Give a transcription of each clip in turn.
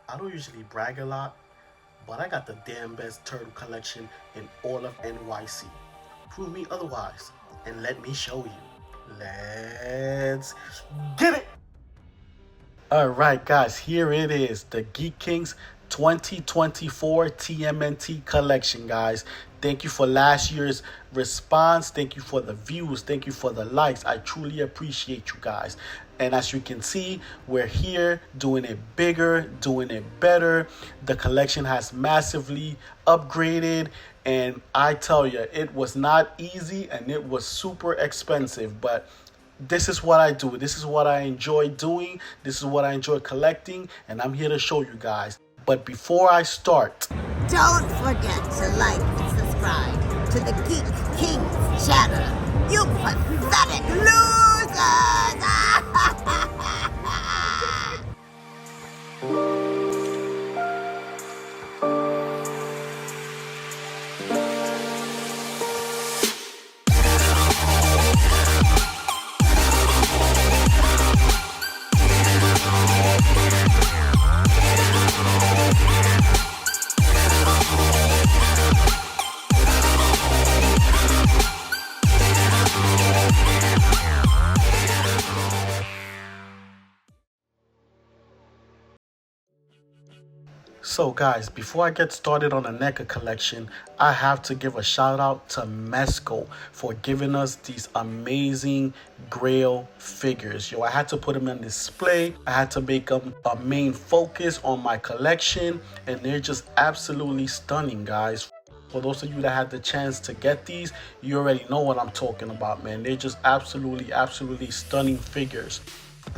I don't usually brag a lot, but I got the damn best turtle collection in all of NYC. Prove me otherwise, and let me show you. Let's get it! Alright guys, here it is, the Geek Kings 2024 TMNT collection, guys. Thank you for last year's response. Thank you for the views. Thank you for the likes. I truly appreciate you guys. And as you can see, we're here doing it bigger, doing it better. The collection has massively upgraded. And I tell you, it was not easy and it was super expensive. But this is what I do. This is what I enjoy doing. This is what I enjoy collecting. And I'm here to show you guys. But before I start, don't forget to like and subscribe to the Geek Kings channel. You pathetic losers! So guys, before I get started on the NECA collection, I have to give a shout out to Mesco for giving us these amazing Grail figures. Yo, I had to put them on display. I had to make them a main focus on my collection, and they're just absolutely stunning, guys. For those of you that had the chance to get these, you already know what I'm talking about, man. They're just absolutely stunning figures.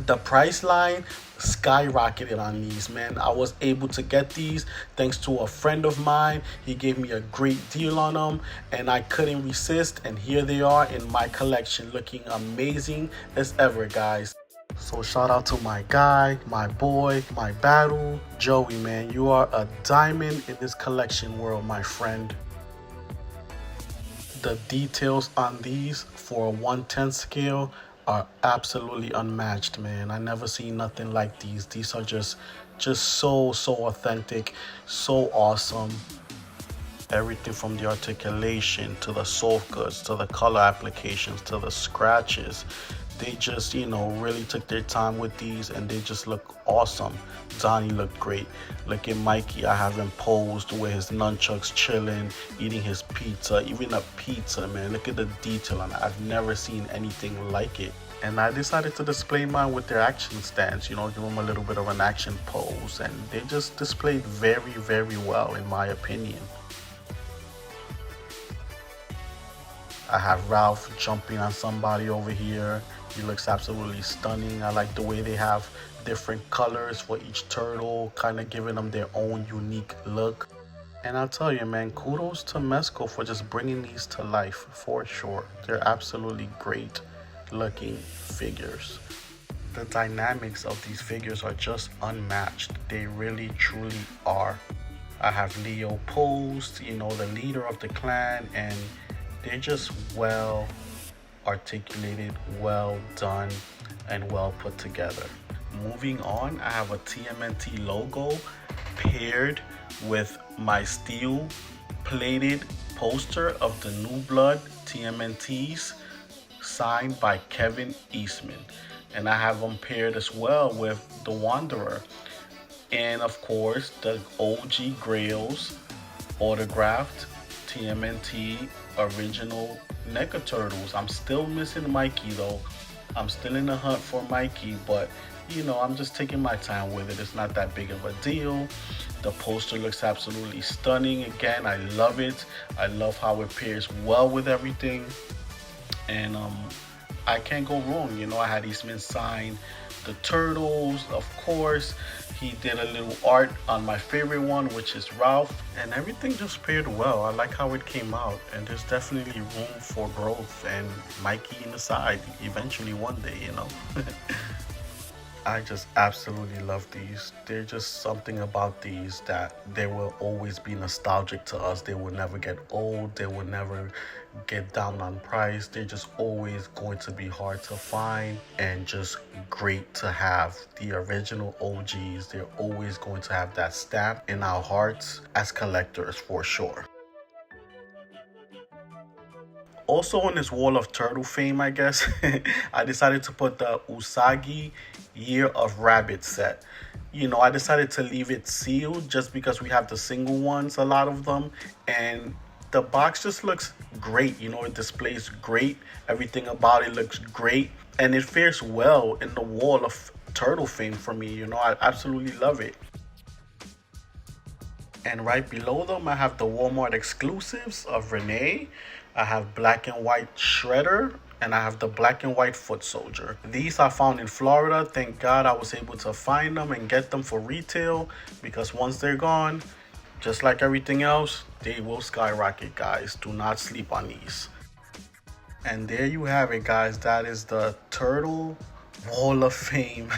The price line skyrocketed on these, man. I was able to get these thanks to a friend of mine. He gave me a great deal on them and I couldn't resist, and here they are in my collection, looking amazing as ever, guys. So shout out to my guy, my boy, my battle, Joey, man. You are a diamond in this collection world, my friend. The details on these for a 1/10 scale are absolutely unmatched, man. I never seen nothing like these. These are just so authentic, so awesome. Everything from the articulation to the soft goods to the color applications to the scratches, they just, you know, really took their time with these and they just look awesome. Donnie looked great. Look at Mikey. I have him posed with his nunchucks chilling, eating his pizza. Even a pizza, man. Look at the detail on it. I've never seen anything like it. And I decided to display mine with their action stance, you know, give them a little bit of an action pose. And they just displayed very well, in my opinion. I have Ralph jumping on somebody over here. He looks absolutely stunning. I like the way they have different colors for each turtle, kind of giving them their own unique look. And I'll tell you, man, kudos to Mesco for just bringing these to life, for sure. They're absolutely great looking figures. The dynamics of these figures are just unmatched. They really truly are. I have Leo posed, you know, the leader of the clan, and they're just well articulated, well done, and well put together. Moving on, I have a TMNT logo paired with my steel plated poster of the New Blood TMNTs signed by Kevin Eastman. And I have them paired as well with the Wanderer. And of course, the OG Grails autographed TMNT original NECA turtles. I'm still missing Mikey though. I'm still in the hunt for Mikey, but you know, I'm just taking my time with it. It's not that big of a deal. The poster looks absolutely stunning. Again, I love it. I love how it pairs well with everything. And I can't go wrong. You know, I had Eastman sign the turtles, of course. He did a little art on my favorite one, which is Ralph, and everything just paired well. I like how it came out, and there's definitely room for growth and Mikey in the side eventually one day, you know. I just absolutely love these. There's just something about these that they will always be nostalgic to us. They will never get old. They will never get down on price. They're just always going to be hard to find and just great to have. The original OGs, they're always going to have that stamp in our hearts as collectors for sure. Also on this wall of turtle fame, I guess, I decided to put the Usagi Year of Rabbit set. You know, I decided to leave it sealed just because we have the single ones, a lot of them, and the box just looks great. You know, it displays great. Everything about it looks great, and it fares well in the wall of turtle fame for me. You know, I absolutely love it. And right below them, I have the Walmart exclusives of Renee. I have black and white Shredder, and I have the black and white Foot Soldier. These I found in Florida. Thank God I was able to find them and get them for retail, because once they're gone, just like everything else, they will skyrocket, guys. Do not sleep on these. And there you have it, guys. That is the Turtle Wall of Fame.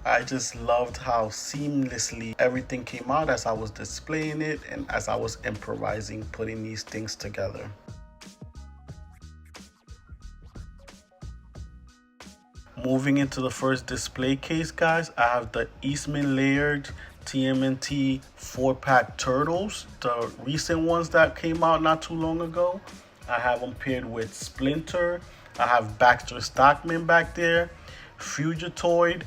I just loved how seamlessly everything came out as I was displaying it and as I was improvising, putting these things together. Moving into the first display case, guys, I have the Eastman Layered TMNT 4-pack turtles, the recent ones that came out not too long ago. I have them paired with Splinter. I have Baxter Stockman back there, Fugitoid.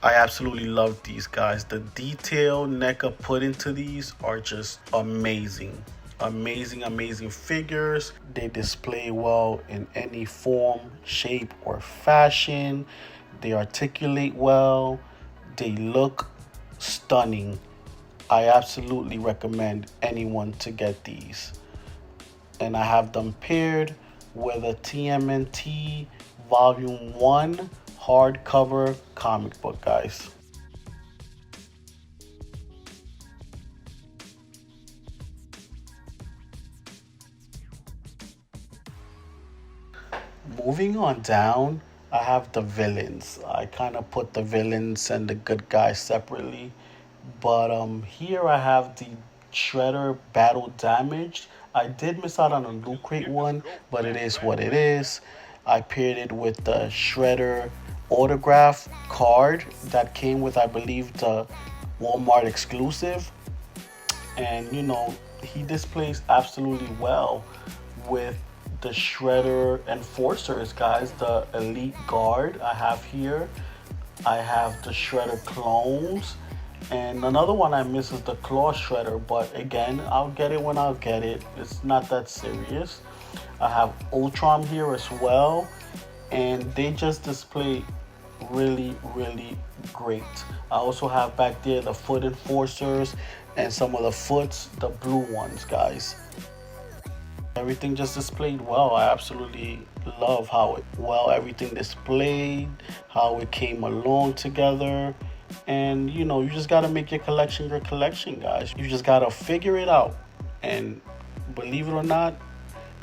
I absolutely love these, guys. The detail NECA put into these are just amazing. Amazing figures. They display well in any form, shape, or fashion. They articulate well. They look stunning. I absolutely recommend anyone to get these. And I have them paired with a TMNT Volume 1 hardcover comic book, guys. Moving on down, I have the villains. I kind of put the villains and the good guys separately. But here I have the Shredder Battle Damaged. I did miss out on a Loot Crate one, but it is what it is. I paired it with the Shredder autograph card that came with, I believe, the Walmart exclusive. And you know, he displays absolutely well with the Shredder Enforcers, guys. The Elite Guard I have here. I have the Shredder clones. And another one I miss is the Claw Shredder, but again, I'll get it when I'll get it. It's not that serious. I have Ultron here as well, and they just display really great. I also have back there the Foot Enforcers and some of the Foots, the blue ones, guys. Everything just displayed well. I absolutely love how everything displayed, how it came along together. And you know, you just gotta make your collection, guys. You just gotta figure it out, and believe it or not,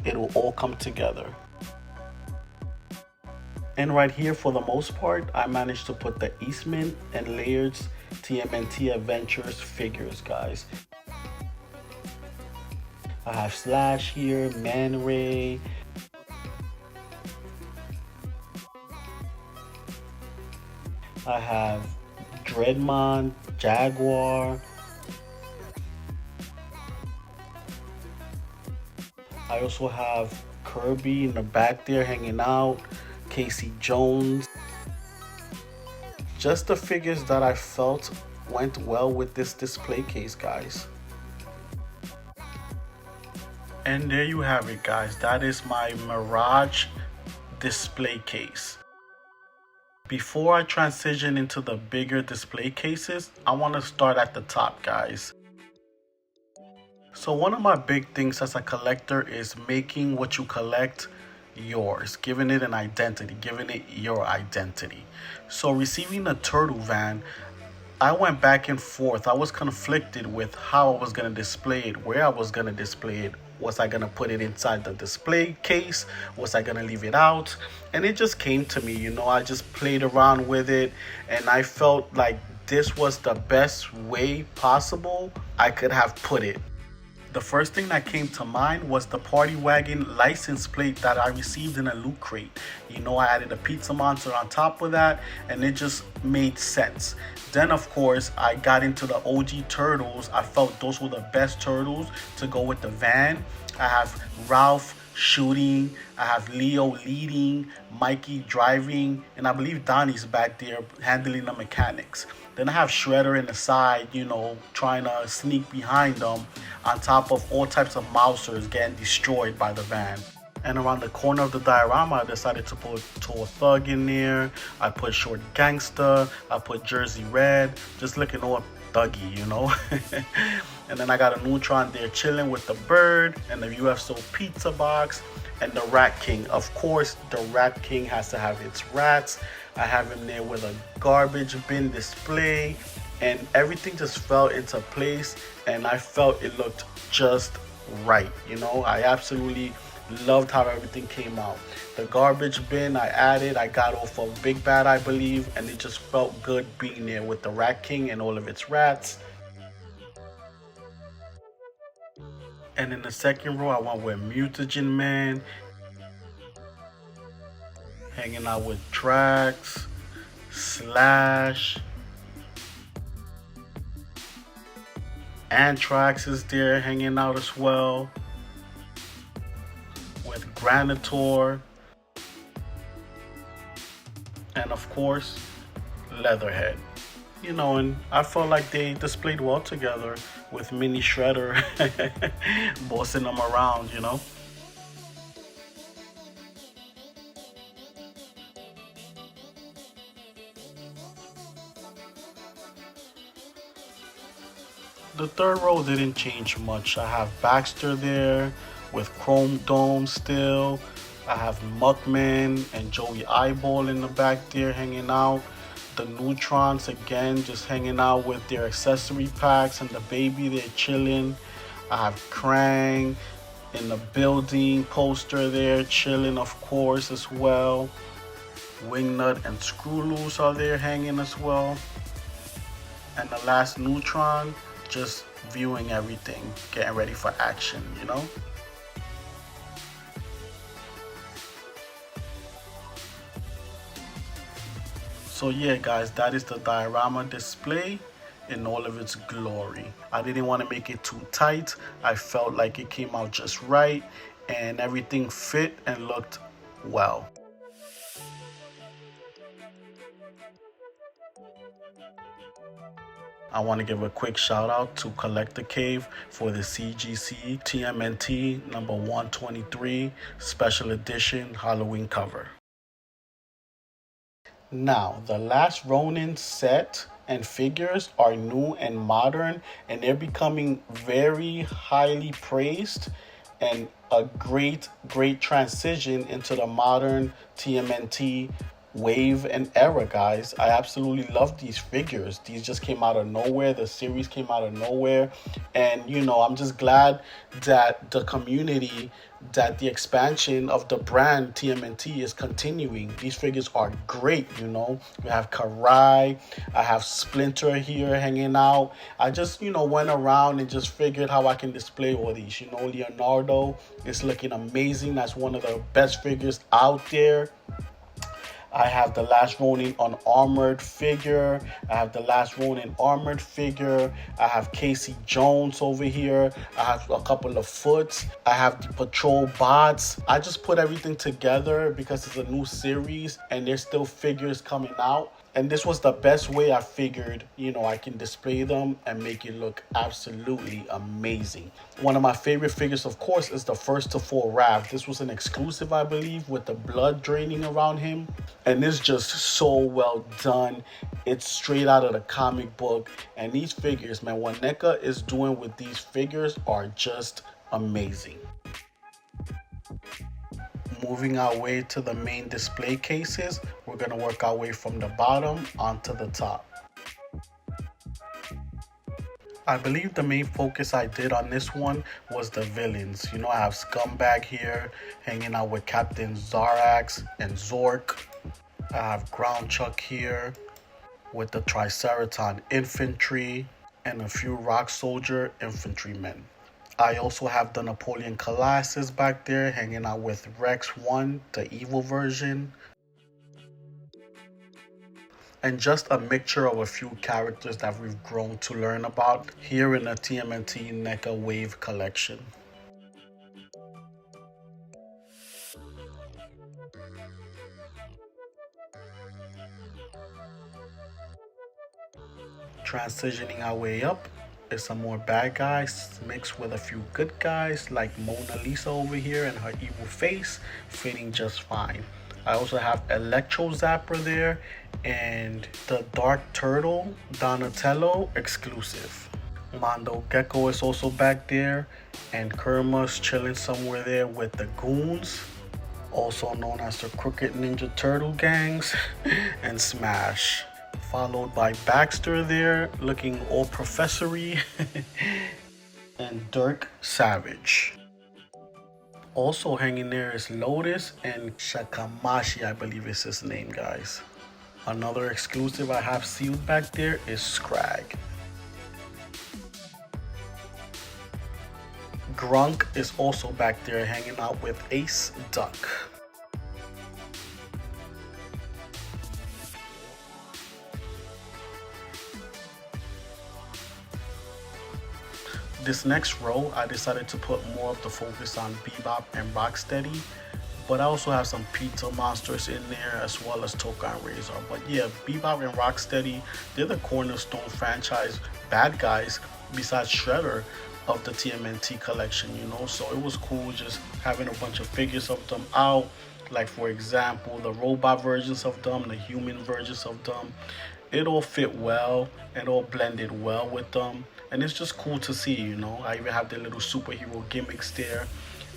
it'll all come together. And right here, for the most part, I managed to put the Eastman and Layers TMNT Adventures figures, guys. I have Slash here, Man Ray. I have Dreadmon, Jaguar. I also have Kirby in the back there hanging out, Casey Jones. Just the figures that I felt went well with this display case, guys. And there you have it, guys. That is my Mirage display case. Before I transition into the bigger display cases, I want to start at the top, guys. So one of my big things as a collector is making what you collect yours, giving it an identity, giving it your identity. So receiving the Turtle Van, I went back and forth. I was conflicted with how I was going to display it, where I was going to display it, Was I gonna put it inside the display case? Was I gonna leave it out? And it just came to me, I just played around with it, and I felt like this was the best way possible I could have put it. The first thing that came to mind was the Party Wagon license plate that I received in a loot crate. I added a pizza monster on top of that, and it just made sense. Then, of course, I got into the OG turtles. I felt those were the best turtles to go with the van. I have Ralph shooting, I have Leo leading, Mikey driving, and I believe Donnie's back there handling the mechanics. Then I have Shredder in the side, trying to sneak behind them, on top of all types of mousers getting destroyed by the van. And around the corner of the diorama, I decided to put Tall Thug in there. I put Short Gangster. I put Jersey Red, just looking all thuggy, And then I got a Neutron there chilling with the bird and the UFO pizza box and the Rat King. Of course, the Rat King has to have its rats. I have him there with a garbage bin display, and everything just fell into place, and I felt it looked just right. I absolutely loved how everything came out. The garbage bin I got off of Big Bad, I believe, and it just felt good being there with the Rat King and all of its rats. And in the second row, I went with Mutagen Man, hanging out with Drax, Slash, Anthrax is there hanging out as well, with Granitor, and of course, Leatherhead. And I felt like they displayed well together with Mini Shredder bossing them around, The third row didn't change much. I have Baxter there with Chrome Dome still. I have Muckman and Joey Eyeball in the back there hanging out. The Neutrons again just hanging out with their accessory packs, and the baby they're chilling. I have Krang in the building poster there chilling, of course, as well. Wingnut and Screw Loose are there hanging as well. And the last Neutron just viewing everything, getting ready for action, So yeah, guys, that is the diorama display in all of its glory. I didn't want to make it too tight. I felt like it came out just right and everything fit and looked well. I want to give a quick shout out to Collector Cave for the CGC TMNT number 123 special edition Halloween cover. Now, the Last Ronin set and figures are new and modern, and they're becoming very highly praised, and a great transition into the modern TMNT wave and era, guys. I absolutely love these figures. These just came out of nowhere. The series came out of nowhere, and I'm just glad that the community, that the expansion of the brand TMNT is continuing. These figures are great. We have Karai, I have Splinter here hanging out. I just went around and just figured how I can display all these. Leonardo is looking amazing. That's one of the best figures out there. I have the Last Ronin unarmored figure. I have the Last Ronin armored figure. I have Casey Jones over here. I have a couple of Foots. I have the Patrol bots. I just put everything together because it's a new series and there's still figures coming out. And this was the best way I figured, I can display them and make it look absolutely amazing. One of my favorite figures, of course, is the First to Fall Raph. This was an exclusive, I believe, with the blood draining around him. And it's just so well done. It's straight out of the comic book. And these figures, man, what Neca is doing with these figures are just amazing. Moving our way to the main display cases, we're going to work our way from the bottom onto the top. I believe the main focus I did on this one was the villains. You know, I have Scumbag here hanging out with Captain Zarax and Zork. I have Ground Chuck here with the Triceraton infantry and a few Rock Soldier infantrymen. I also have the Napoleon Colossus back there hanging out with Rex 1, the evil version, and just a mixture of a few characters that we've grown to learn about here in the TMNT Neca Wave collection. Transitioning our way up is some more bad guys mixed with a few good guys like Mona Lisa over here and her evil face fitting just fine. I also have Electro Zapper there and the Dark Turtle Donatello exclusive. Mondo Gecko is also back there and Kerma's chilling somewhere there with the goons, also known as the Crooked Ninja Turtle gangs, and Smash. Followed by Baxter there, looking all professory, and Dirk Savage. Also hanging there is Lotus and Shakamashi, I believe is his name, guys. Another exclusive I have sealed back there is Scrag. Grunk is also back there hanging out with Ace Duck. This next row, I decided to put more of the focus on Bebop and Rocksteady, but I also have some pizza monsters in there as well as Tokan Razor. But yeah, Bebop and Rocksteady, they're the cornerstone franchise bad guys besides Shredder of the TMNT collection, you know, so it was cool just having a bunch of figures of them out, like for example the robot versions of them, the human versions of them. It all fit well, it all blended well with them, and it's just cool to see, you know. I even have the little superhero gimmicks there.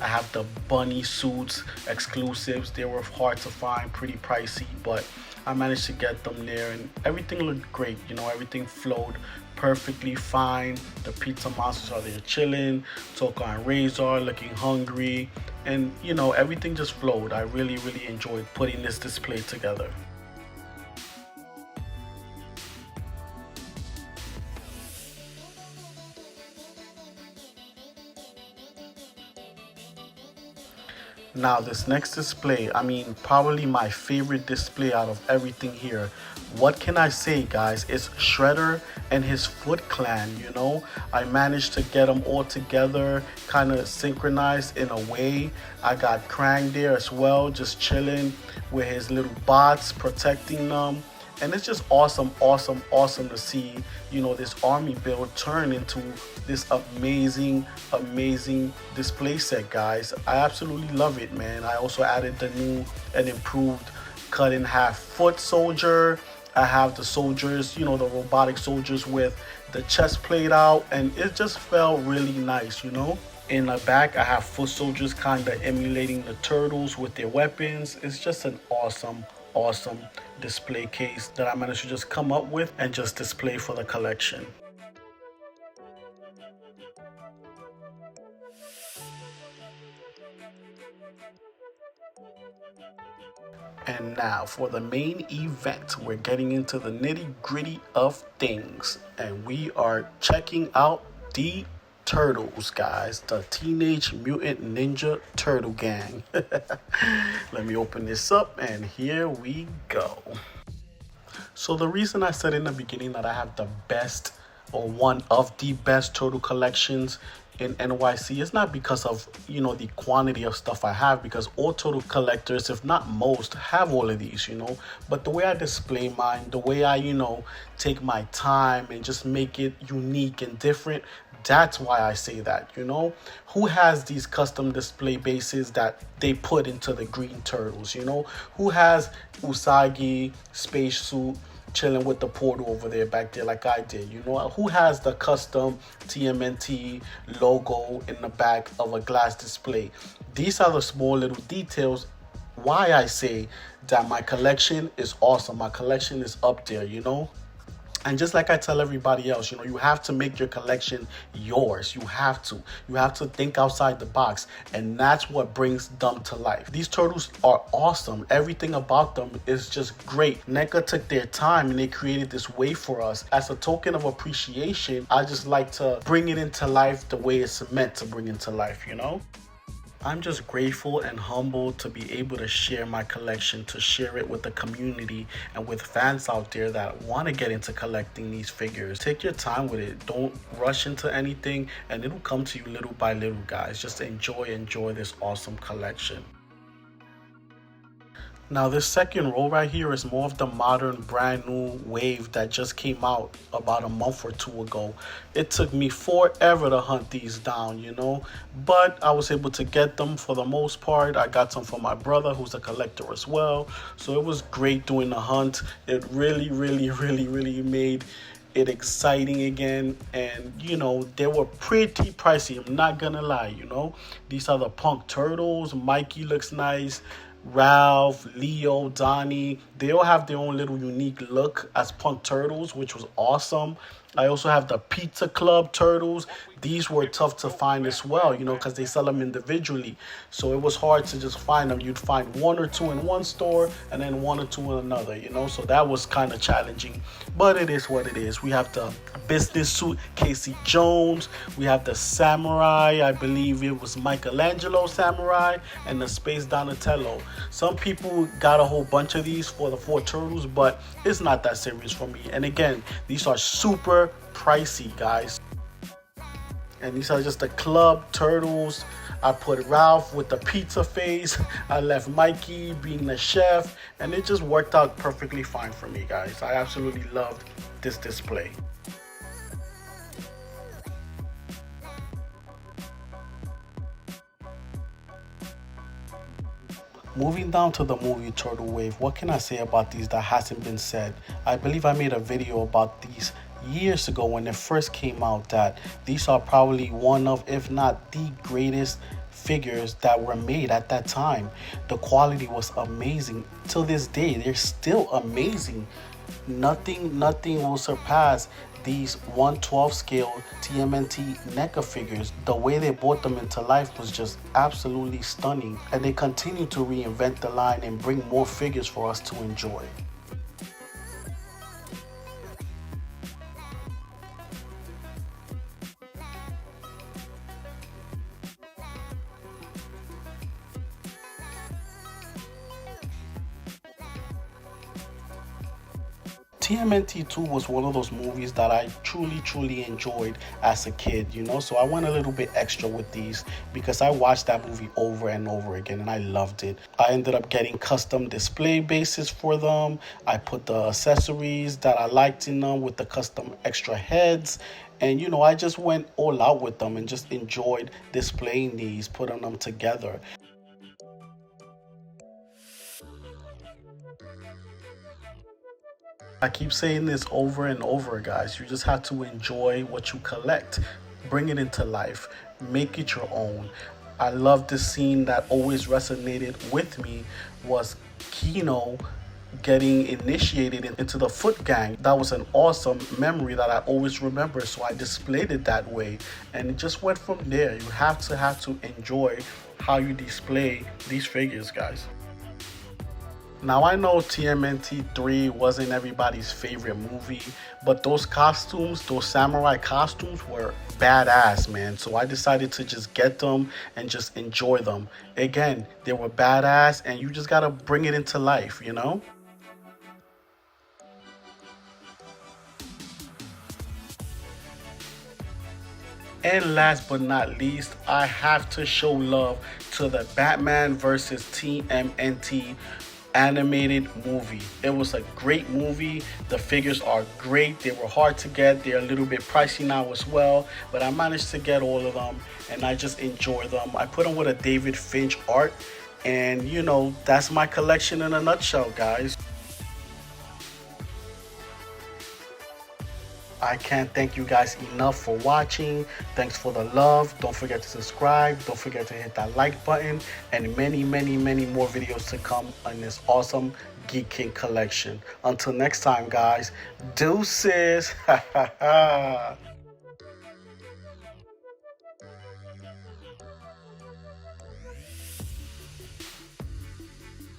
I have the bunny suits exclusives. They were hard to find, pretty pricey, but I managed to get them there and everything looked great, you know. Everything flowed perfectly fine. The pizza monsters are there chilling, Tokan Razor looking hungry, and you know, everything just flowed. I really enjoyed putting this display together. Now this next display, I mean probably my favorite display out of everything here. What can I say, guys? It's Shredder and his Foot Clan, you know. I managed to get them all together, kind of synchronized in a way. I got Krang there as well, just chilling with his little bots protecting them. And it's just awesome to see, you know, this army build turn into this amazing display set, guys. I absolutely love it, man. I also added the new and improved cut in half foot soldier. I have the soldiers, you know, the robotic soldiers with the chest played out, and it just felt really nice, you know. In the back, I have foot soldiers kind of emulating the turtles with their weapons. It's just an awesome display case that I managed to just come up with and just display for the collection. And now for the main event, we're getting into the nitty-gritty of things, and we are checking out the Turtles, guys, the Teenage Mutant Ninja Turtle Gang. Let me open this up, and here we go. So the reason I said in the beginning that I have the best or one of the best turtle collections in NYC is not because of, you know, the quantity of stuff I have, because all turtle collectors, if not most, have all of these, you know. But the way I display mine, the way I, you know, take my time and just make it unique and different, that's why I say that, you know. Who has these custom display bases that they put into the green turtles, you know? Who has Usagi spacesuit chilling with the portal over there back there like I did, you know? Who has the custom TMNT logo in the back of a glass display? These are the small little details why I say that my collection is awesome. My collection is up there, you know? And just like I tell everybody else, you know, you have to make your collection yours. You have to. You have to think outside the box. And that's what brings them to life. These turtles are awesome. Everything about them is just great. NECA took their time and they created this wave for us. As a token of appreciation, I just like to bring it into life the way it's meant to bring into life, you know? I'm just grateful and humbled to be able to share my collection, to share it with the community and with fans out there that want to get into collecting these figures. Take your time with it. Don't rush into anything, and it'll come to you little by little, guys. Just enjoy this awesome collection. Now this second row right here is more of the modern brand new wave that just came out about a month or two ago. It took me forever to hunt these down, you know, but I was able to get them for the most part. I got some for my brother who's a collector as well. So it was great doing the hunt. It really made it exciting again, and you know, they were pretty pricey, I'm not gonna lie. You know, these are the Punk Turtles. Mikey looks nice, Ralph, Leo, Donnie, they all have their own little unique look as Punk Turtles, which was awesome. I also have the Pizza Club Turtles. These were tough to find as well, you know, because they sell them individually. So it was hard to just find them. You'd find one or two in one store and then one or two in another, you know. So that was kind of challenging. But it is what it is. We have the business suit Casey Jones. We have the Samurai. I believe it was Michelangelo Samurai, and the Space Donatello. Some people got a whole bunch of these for the 4 turtles, but it's not that serious for me. And again, these are super pricey, guys. And these are just the club turtles. I put Ralph with the pizza face. I left Mikey being the chef, and it just worked out perfectly fine for me, guys. I absolutely loved this display. Moving down to the movie Turtle Wave, what can I say about these that hasn't been said? I believe I made a video about these years ago when it first came out, that these are probably one of, if not the greatest figures that were made at that time. The quality was amazing. Till this day, they're still amazing. Nothing will surpass these 1/12 scale TMNT Neca figures. The way they brought them into life was just absolutely stunning, and they continue to reinvent the line and bring more figures for us to enjoy. TMNT 2 was one of those movies that I truly enjoyed as a kid, you know, so I went a little bit extra with these because I watched that movie over and over again and I loved it. I ended up getting custom display bases for them. I put the accessories that I liked in them with the custom extra heads. And you know, I just went all out with them and just enjoyed displaying these, putting them together. I keep saying this over and over, guys. You just have to enjoy what you collect. Bring it into life. Make it your own. I love the scene that always resonated with me was Kino getting initiated into the Foot Gang. That was an awesome memory that I always remember, so I displayed it that way. And it just went from there. You have to enjoy how you display these figures, guys. Now I know TMNT 3 wasn't everybody's favorite movie, but those costumes, those samurai costumes were badass, man. So I decided to just get them and just enjoy them. Again, they were badass and you just gotta bring it into life, you know? And last but not least, I have to show love to the Batman vs. TMNT animated movie. It was a great movie. The figures are great. They were hard to get. They're a little bit pricey now as well, but I managed to get all of them and I just enjoy them. I put them with a David Finch art, and you know, that's my collection in a nutshell, guys. I can't thank you guys enough for watching. Thanks for the love. Don't forget to subscribe. Don't forget to hit that like button, and many more videos to come on this awesome Geek King collection. Until next time, guys, deuces.